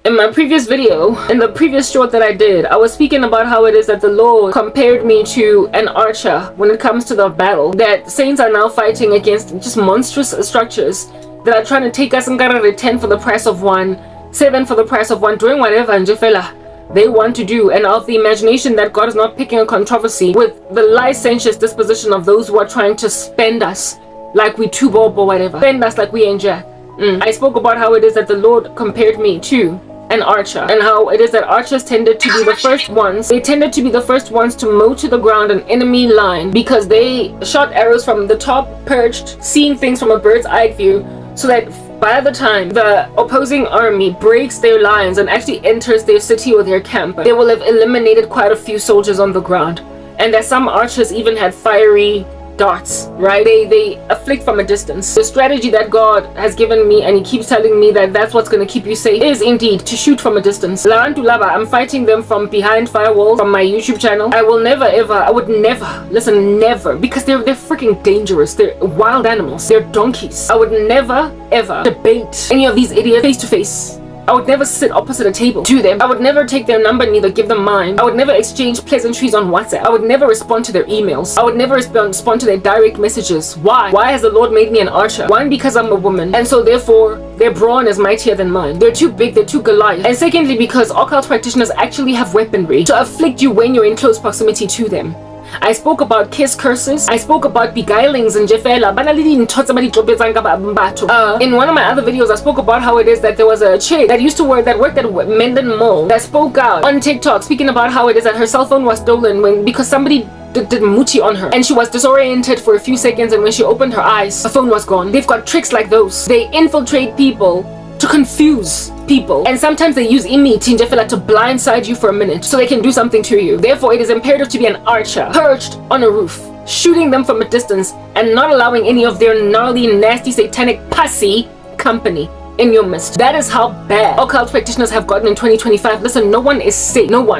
In my previous video, in the previous short that I did, I was speaking about how it is that the Lord compared me to an archer when it comes to the battle. That saints are now fighting against just monstrous structures that are trying to take us and get 10 for the price of 1, 7 for the price of 1, doing whatever and they want to do, and of the imagination that God is not picking a controversy with the licentious disposition of those who are trying to spend us like we too bob or whatever, spend us like we ain't jack. I spoke about how it is that the Lord compared me to an archer, and how it is that archers tended to be the first ones. They tended to be the first ones to mow to the ground an enemy line because they shot arrows from the top, perched, seeing things from a bird's eye view, so that by the time the opposing army breaks their lines and actually enters their city or their camp, they will have eliminated quite a few soldiers on the ground. And that some archers even had fiery darts, right? They afflict from a distance. The strategy that God has given me, and he keeps telling me that that's what's going to keep you safe, is indeed to shoot from a distance. I'm fighting them from behind firewalls from my YouTube channel. I will never ever, I would never, listen, never, because they're freaking dangerous. They're wild animals. They're donkeys. I would never ever debate any of these idiots face to face. I would never sit opposite a table to them. I would never take their number, neither give them mine. I would never exchange pleasantries on WhatsApp. I would never respond to their emails. I would never respond to their direct messages. Why? Why has the Lord made me an archer? One, because I'm a woman, and so therefore their brawn is mightier than mine. They're too big, they're too Goliath. And secondly, because occult practitioners actually have weaponry to afflict you when you're in close proximity to them. I spoke about kiss curses. I spoke about beguilings and jefela. In one of my other videos, I spoke about how it is that there was a chick that worked at Menden Mall that spoke out on TikTok, speaking about how it is that her cell phone was stolen because somebody did moochie on her, and she was disoriented for a few seconds, and when she opened her eyes, her phone was gone. They've got tricks like those. They infiltrate people to confuse people, and sometimes they use imiti to blindside you for a minute so they can do something to you. Therefore, it is imperative to be an archer perched on a roof, shooting them from a distance and not allowing any of their gnarly, nasty, satanic pussy company in your midst. That is how bad occult practitioners have gotten in 2025. Listen, no one is safe. No one.